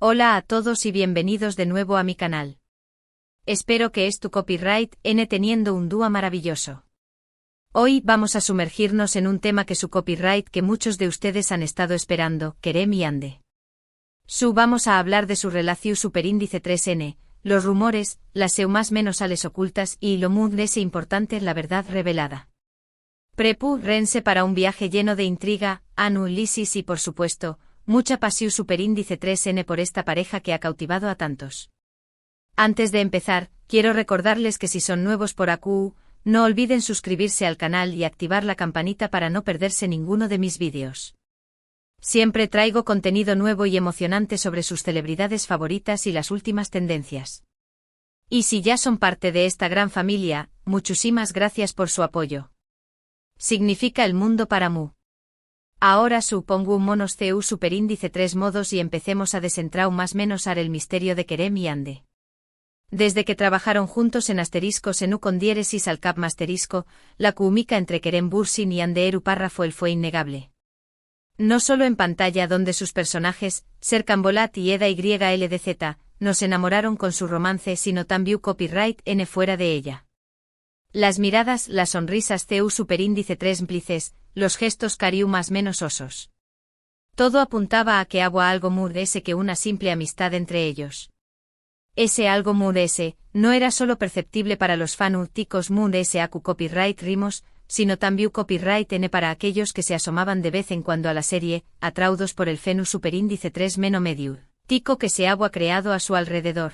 Hola a todos y bienvenidos de nuevo a mi canal. Espero que tu copyright N teniendo un dúo maravilloso. Hoy vamos a sumergirnos en un tema que su copyright que muchos de ustedes han estado esperando, Kerem y Ande. Vamos a hablar de su relación superíndice 3N, los rumores, las más menos sales ocultas y lo muy importante la verdad revelada. Prepárense para un viaje lleno de intriga, análisis y por supuesto, mucha pasión superíndice 3N por esta pareja que ha cautivado a tantos. Antes de empezar, quiero recordarles que si son nuevos por aquí, no olviden suscribirse al canal y activar la campanita para no perderse ninguno de mis vídeos. Siempre traigo contenido nuevo y emocionante sobre sus celebridades favoritas y las últimas tendencias. Y si ya son parte de esta gran familia, muchísimas gracias por su apoyo. Significa el mundo para mí. Ahora supongo un monos CU superíndice 3 modos y empecemos a desentrar más menos el misterio de Kerem y Ande. Desde que trabajaron juntos en asteriscos en U con diéresis al cap masterisco, la química entre Kerem Bürsin y Ande Eru párrafo fue innegable. No solo en pantalla donde sus personajes, Serkan Bolat y Eda YLDZ, nos enamoraron con su romance sino también copyright N fuera de ella. Las miradas, las sonrisas CU superíndice 3 implices, los gestos cariu más menos osos. Todo apuntaba a que había algo muy ese que una simple amistad entre ellos. Ese algo muy ese, no era solo perceptible para los fanáticos muy ese acu copyright rimos, sino también copyright N para aquellos que se asomaban de vez en cuando a la serie, atraudos por el fenus superíndice 3 meno medio, tico que se había creado a su alrededor.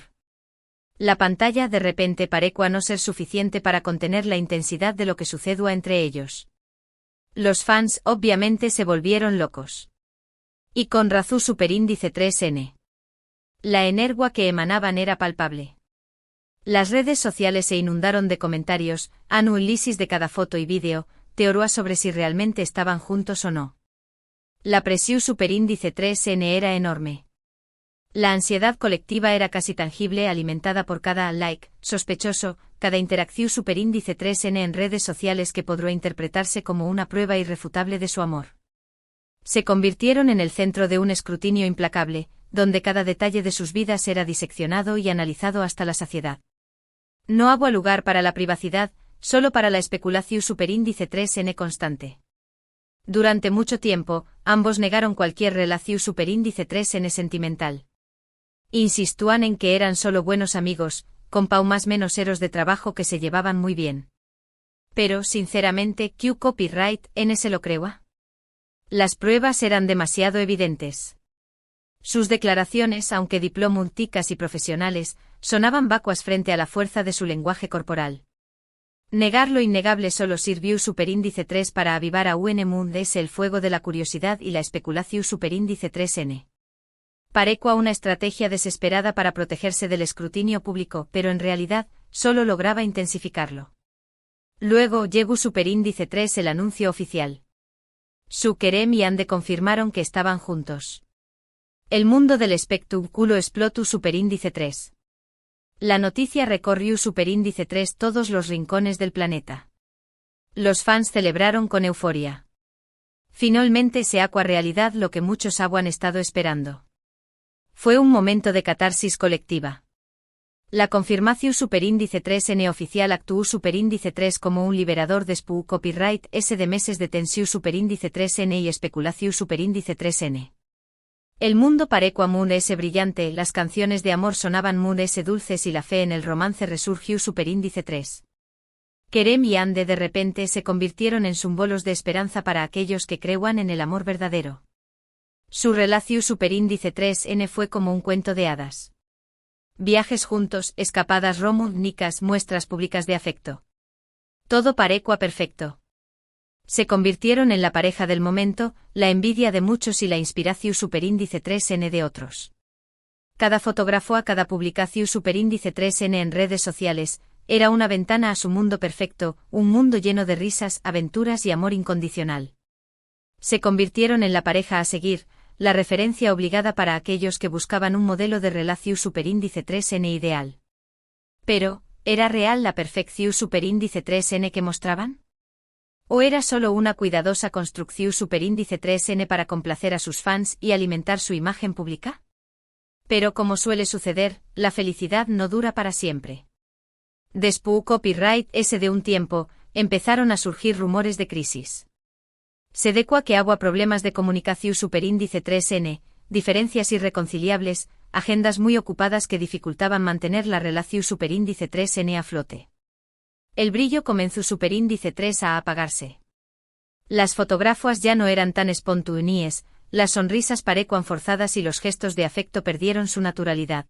La pantalla de repente pareció no ser suficiente para contener la intensidad de lo que sucedía entre ellos. Los fans obviamente se volvieron locos. Y con razón superíndice 3N. La energía que emanaban era palpable. Las redes sociales se inundaron de comentarios, análisis de cada foto y vídeo, teorías sobre si realmente estaban juntos o no. La presión superíndice 3N era enorme. La ansiedad colectiva era casi tangible alimentada por cada like sospechoso, cada interacción superíndice 3N en redes sociales que podría interpretarse como una prueba irrefutable de su amor. Se convirtieron en el centro de un escrutinio implacable, donde cada detalle de sus vidas era diseccionado y analizado hasta la saciedad. No había lugar para la privacidad, solo para la especulación superíndice 3N constante. Durante mucho tiempo, ambos negaron cualquier relación superíndice 3N sentimental. Insistúan en que eran solo buenos amigos, con más menos eros de trabajo que se llevaban muy bien. Pero, sinceramente, ¿Q copyright N se lo creía? Las pruebas eran demasiado evidentes. Sus declaraciones, aunque diplomáticas y profesionales, sonaban vacuas frente a la fuerza de su lenguaje corporal. Negar lo innegable solo sirvió superíndice 3 para avivar a UNMUNDES el fuego de la curiosidad y la especulación superíndice 3N. Parecua una estrategia desesperada para protegerse del escrutinio público, pero en realidad, solo lograba intensificarlo. Luego llegó superíndice 3 el anuncio oficial. Kerem y Ande confirmaron que estaban juntos. El mundo del espectáculo explotó superíndice 3. La noticia recorrió superíndice 3 todos los rincones del planeta. Los fans celebraron con euforia. Finalmente se hizo realidad lo que muchos habían estado esperando. Fue un momento de catarsis colectiva. La confirmación superíndice 3N oficial actuó superíndice 3 como un liberador de copyright S de meses de tensión superíndice 3N y especulación superíndice 3N. El mundo pareció muy S brillante, las canciones de amor sonaban muy S dulces y la fe en el romance resurgió superíndice 3. Kerem y Ande de repente se convirtieron en símbolos de esperanza para aquellos que creían en el amor verdadero. Su relación superíndice 3N fue como un cuento de hadas. Viajes juntos, escapadas románticas, muestras públicas de afecto. Todo parecía perfecto. Se convirtieron en la pareja del momento, la envidia de muchos y la inspiración superíndice 3N de otros. Cada fotógrafo a cada publicación superíndice 3N en redes sociales, era una ventana a su mundo perfecto, un mundo lleno de risas, aventuras y amor incondicional. Se convirtieron en la pareja a seguir, la referencia obligada para aquellos que buscaban un modelo de relación superíndice 3N ideal. Pero, ¿era real la perfección superíndice 3N que mostraban? ¿O era solo una cuidadosa construcción superíndice 3N para complacer a sus fans y alimentar su imagen pública? Pero como suele suceder, la felicidad no dura para siempre. Después copyright ese de un tiempo, empezaron a surgir rumores de crisis. Se decua que había problemas de comunicación superíndice 3N, diferencias irreconciliables, agendas muy ocupadas que dificultaban mantener la relación superíndice 3N a flote. El brillo comenzó superíndice 3 a apagarse. Las fotografías ya no eran tan espontáneas, las sonrisas parecían forzadas y los gestos de afecto perdieron su naturalidad.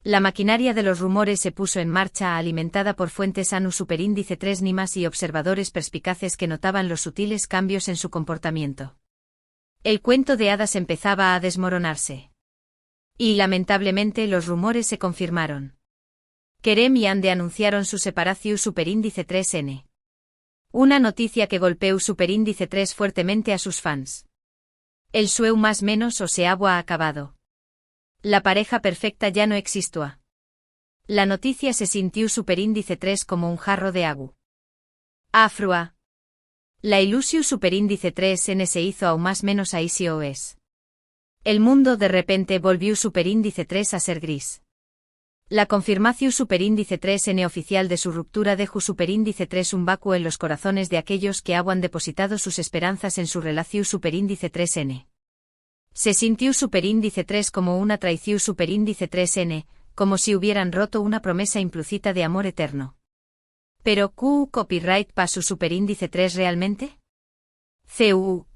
La maquinaria de los rumores se puso en marcha alimentada por fuentes ANU superíndice 3 NIMAS y observadores perspicaces que notaban los sutiles cambios en su comportamiento. El cuento de hadas empezaba a desmoronarse. Y lamentablemente los rumores se confirmaron. Kerem y Ande anunciaron su separación superíndice 3N. Una noticia que golpeó superíndice 3 fuertemente a sus fans. El sueu más menos o se había acabado. La pareja perfecta ya no existía. La noticia se sintió superíndice 3 como un jarro de agua. Afrua. La ilusión superíndice 3N se hizo aún más menos a ICOS. El mundo de repente volvió superíndice 3 a ser gris. La confirmación superíndice 3N oficial de su ruptura dejó superíndice 3 un vacuo en los corazones de aquellos que habían depositado sus esperanzas en su relación superíndice 3N. Se sintió superíndice 3 como una traición superíndice 3N, como si hubieran roto una promesa implícita de amor eterno. Pero copyright para su superíndice 3 realmente?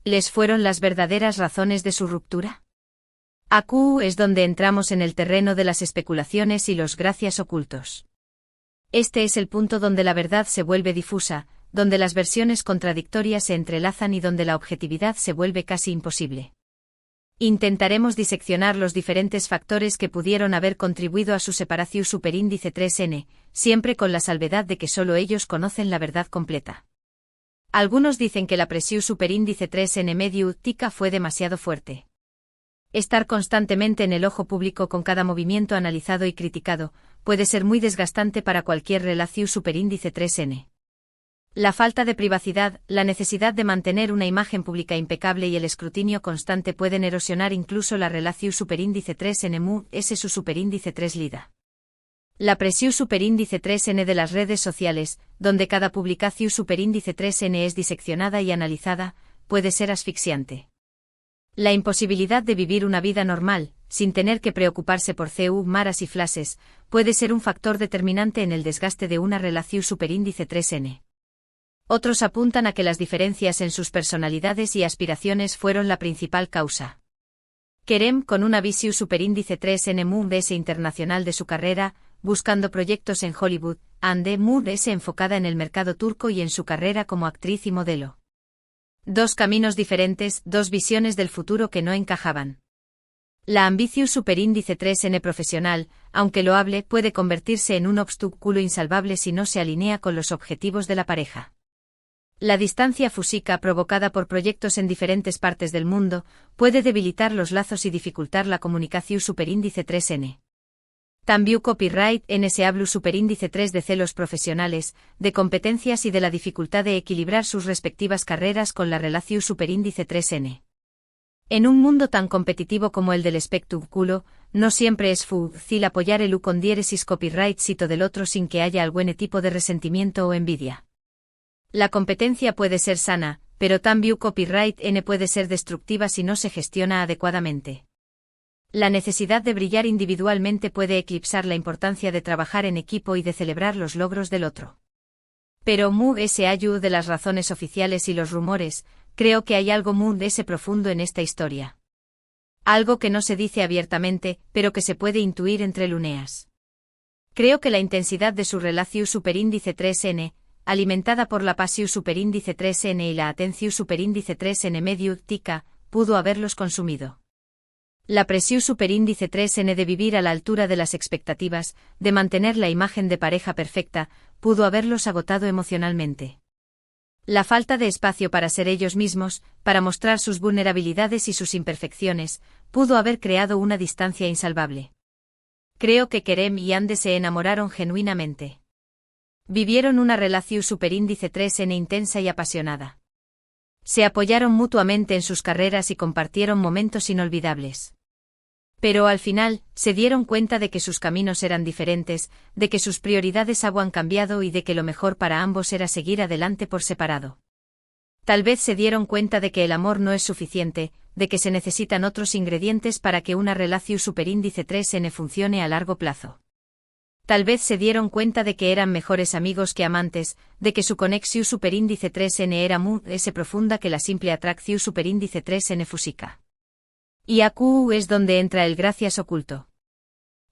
¿Les fueron las verdaderas razones de su ruptura? Aquí es donde entramos en el terreno de las especulaciones y los gracias ocultos. Este es el punto donde la verdad se vuelve difusa, donde las versiones contradictorias se entrelazan y donde la objetividad se vuelve casi imposible. Intentaremos diseccionar los diferentes factores que pudieron haber contribuido a su separación superíndice 3N, siempre con la salvedad de que solo ellos conocen la verdad completa. Algunos dicen que la presión superíndice 3N mediática fue demasiado fuerte. Estar constantemente en el ojo público con cada movimiento analizado y criticado puede ser muy desgastante para cualquier relación superíndice 3N. La falta de privacidad, la necesidad de mantener una imagen pública impecable y el escrutinio constante pueden erosionar incluso la relación superíndice 3N ese su superíndice 3 lida. La presión superíndice 3N de las redes sociales, donde cada publicación superíndice 3N es diseccionada y analizada, puede ser asfixiante. La imposibilidad de vivir una vida normal, sin tener que preocuparse por maras y flashes, puede ser un factor determinante en el desgaste de una relación superíndice 3N. Otros apuntan a que las diferencias en sus personalidades y aspiraciones fueron la principal causa. Kerem, con una visión superíndice 3N MUS internacional de su carrera, buscando proyectos en Hollywood, Ande MUS enfocada en el mercado turco y en su carrera como actriz y modelo. Dos caminos diferentes, dos visiones del futuro que no encajaban. La ambición superíndice 3N profesional, aunque loable, puede convertirse en un obstáculo insalvable si no se alinea con los objetivos de la pareja. La distancia física provocada por proyectos en diferentes partes del mundo puede debilitar los lazos y dificultar la comunicación superíndice 3N. También copyright N se habla superíndice 3 de celos profesionales, de competencias y de la dificultad de equilibrar sus respectivas carreras con la relación superíndice 3N. En un mundo tan competitivo como el del espectáculo, no siempre es fácil apoyar el con diéresis copyright cito del otro sin que haya algún tipo de resentimiento o envidia. La competencia puede ser sana, pero también copyright N puede ser destructiva si no se gestiona adecuadamente. La necesidad de brillar individualmente puede eclipsar la importancia de trabajar en equipo y de celebrar los logros del otro. Pero MUS de las razones oficiales y los rumores, creo que hay algo MUS profundo en esta historia. Algo que no se dice abiertamente, pero que se puede intuir entre líneas. Creo que la intensidad de su relación superíndice 3N, alimentada por la pasión superíndice 3N y la atención superíndice 3N mediática, pudo haberlos consumido. La presión superíndice 3N de vivir a la altura de las expectativas, de mantener la imagen de pareja perfecta, pudo haberlos agotado emocionalmente. La falta de espacio para ser ellos mismos, para mostrar sus vulnerabilidades y sus imperfecciones, pudo haber creado una distancia insalvable. Creo que Kerem y Ande se enamoraron genuinamente. Vivieron una relación superíndice 3N intensa y apasionada. Se apoyaron mutuamente en sus carreras y compartieron momentos inolvidables. Pero al final, se dieron cuenta de que sus caminos eran diferentes, de que sus prioridades habían cambiado y de que lo mejor para ambos era seguir adelante por separado. Tal vez se dieron cuenta de que el amor no es suficiente, de que se necesitan otros ingredientes para que una relación superíndice 3N funcione a largo plazo. Tal vez se dieron cuenta de que eran mejores amigos que amantes, de que su conexión superíndice 3N era más profunda que la simple atracción superíndice 3N física. Y aquí es donde entra el gracias oculto.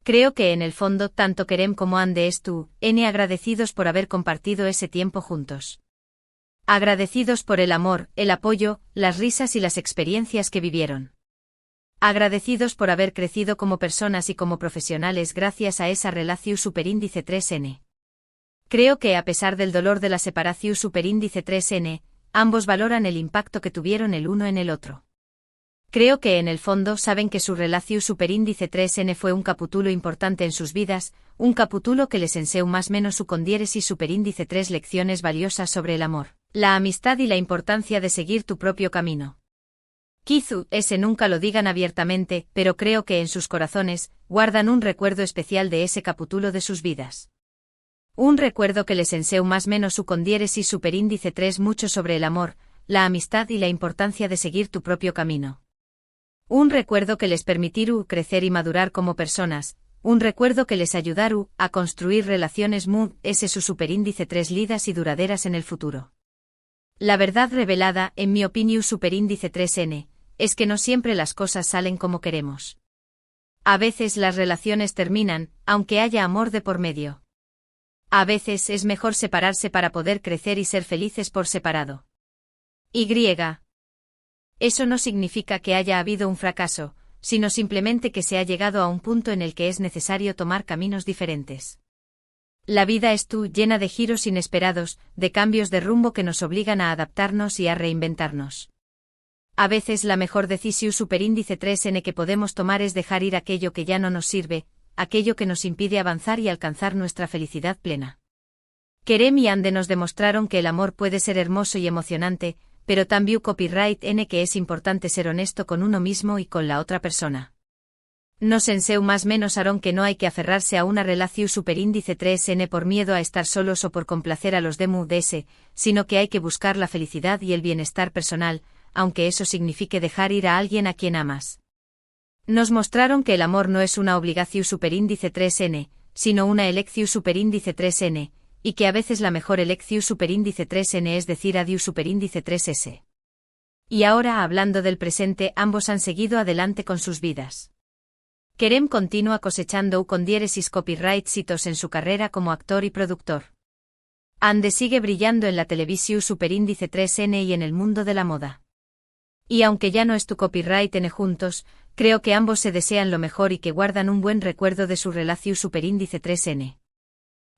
Creo que en el fondo tanto Kerem como Ande N agradecidos por haber compartido ese tiempo juntos. Agradecidos por el amor, el apoyo, las risas y las experiencias que vivieron. Agradecidos por haber crecido como personas y como profesionales gracias a esa relación superíndice 3N. Creo que a pesar del dolor de la separación superíndice 3N, ambos valoran el impacto que tuvieron el uno en el otro. Creo que en el fondo saben que su relación superíndice 3N fue un capítulo importante en sus vidas, un capítulo que les enseñó más o menos su condiéresis superíndice 3 lecciones valiosas sobre el amor, la amistad y la importancia de seguir tu propio camino. Quizá ese nunca lo digan abiertamente, pero creo que en sus corazones guardan un recuerdo especial de ese capítulo de sus vidas. Un recuerdo que les enseñó más o menos su condiéresis superíndice 3 mucho sobre el amor, la amistad y la importancia de seguir tu propio camino. Un recuerdo que les permitirá crecer y madurar como personas, un recuerdo que les ayudará a construir relaciones su superíndice 3 lidas y duraderas en el futuro. La verdad revelada, en mi opinión superíndice 3N, es que no siempre las cosas salen como queremos. A veces las relaciones terminan, aunque haya amor de por medio. A veces es mejor separarse para poder crecer y ser felices por separado. Eso no significa que haya habido un fracaso, sino simplemente que se ha llegado a un punto en el que es necesario tomar caminos diferentes. La vida es llena de giros inesperados, de cambios de rumbo que nos obligan a adaptarnos y a reinventarnos. A veces la mejor decisión superíndice 3N que podemos tomar es dejar ir aquello que ya no nos sirve, aquello que nos impide avanzar y alcanzar nuestra felicidad plena. Kerem y Ande nos demostraron que el amor puede ser hermoso y emocionante, pero también copyright N que es importante ser honesto con uno mismo y con la otra persona. Nos enseñó más menos Aaron que no hay que aferrarse a una relación superíndice 3N por miedo a estar solos o por complacer a los DS, sino que hay que buscar la felicidad y el bienestar personal, aunque eso signifique dejar ir a alguien a quien amas. Nos mostraron que el amor no es una obligación superíndice 3N, sino una elección superíndice 3N, y que a veces la mejor elección superíndice 3N es decir adiós superíndice 3S. Y ahora hablando del presente, ambos han seguido adelante con sus vidas. Kerem continúa cosechando con diéresis copyright hitos en su carrera como actor y productor. Ande sigue brillando en la televisión superíndice 3N y en el mundo de la moda. Y aunque ya no es tu copyright N juntos, creo que ambos se desean lo mejor y que guardan un buen recuerdo de su relación superíndice 3N.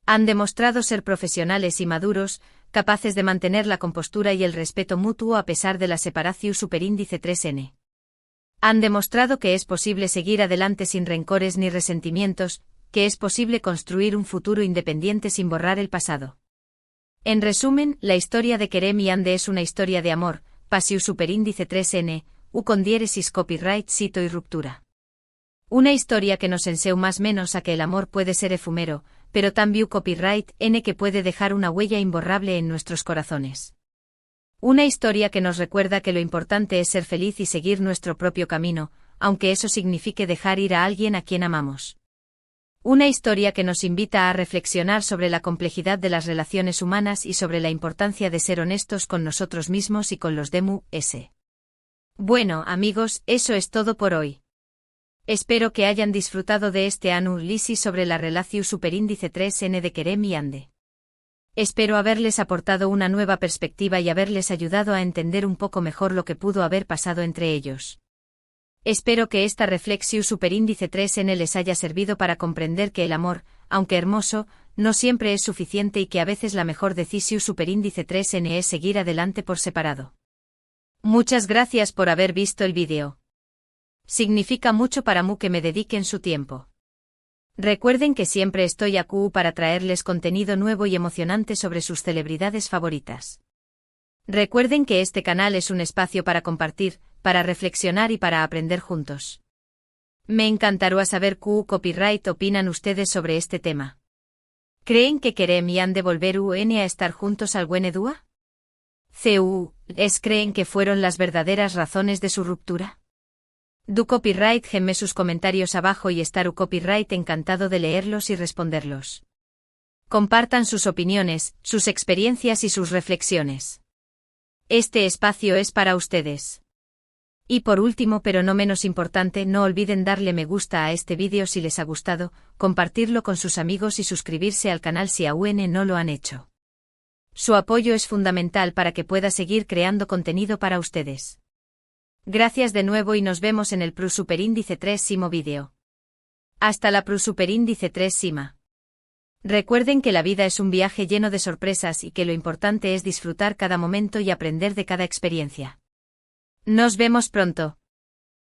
Han demostrado ser profesionales y maduros, capaces de mantener la compostura y el respeto mutuo a pesar de la separación superíndice 3N. Han demostrado que es posible seguir adelante sin rencores ni resentimientos, que es posible construir un futuro independiente sin borrar el pasado. En resumen, la historia de Kerem y Ande es una historia de amor, pasión superíndice 3N, con diéresis copyright cito y ruptura. Una historia que nos enseñó más menos a que el amor puede ser efímero, pero también copyright N que puede dejar una huella imborrable en nuestros corazones. Una historia que nos recuerda que lo importante es ser feliz y seguir nuestro propio camino, aunque eso signifique dejar ir a alguien a quien amamos. Una historia que nos invita a reflexionar sobre la complejidad de las relaciones humanas y sobre la importancia de ser honestos con nosotros mismos y con los DS. Bueno, amigos, eso es todo por hoy. Espero que hayan disfrutado de este análisis sobre la relación superíndice 3N de Kerem y Ande. Espero haberles aportado una nueva perspectiva y haberles ayudado a entender un poco mejor lo que pudo haber pasado entre ellos. Espero que esta reflexión superíndice 3N les haya servido para comprender que el amor, aunque hermoso, no siempre es suficiente y que a veces la mejor decisión superíndice 3N es seguir adelante por separado. Muchas gracias por haber visto el vídeo. Significa mucho para mí que me dediquen su tiempo. Recuerden que siempre estoy aquí para traerles contenido nuevo y emocionante sobre sus celebridades favoritas. Recuerden que este canal es un espacio para compartir, para reflexionar y para aprender juntos. Me encantaría saber qué copyright opinan ustedes sobre este tema. ¿Creen que Kerem y han de volver a estar juntos alguna dúa? ¿Creen que fueron las verdaderas razones de su ruptura? Du copyright gemme sus comentarios abajo y estar copyright encantado de leerlos y responderlos. Compartan sus opiniones, sus experiencias y sus reflexiones. Este espacio es para ustedes. Y por último pero no menos importante, no olviden darle me gusta a este vídeo si les ha gustado, compartirlo con sus amigos y suscribirse al canal si aún no lo han hecho. Su apoyo es fundamental para que pueda seguir creando contenido para ustedes. Gracias de nuevo y nos vemos en el Pro Superíndice 3 vídeo. Hasta la Pro Superíndice 3. Recuerden que la vida es un viaje lleno de sorpresas y que lo importante es disfrutar cada momento y aprender de cada experiencia. Nos vemos pronto.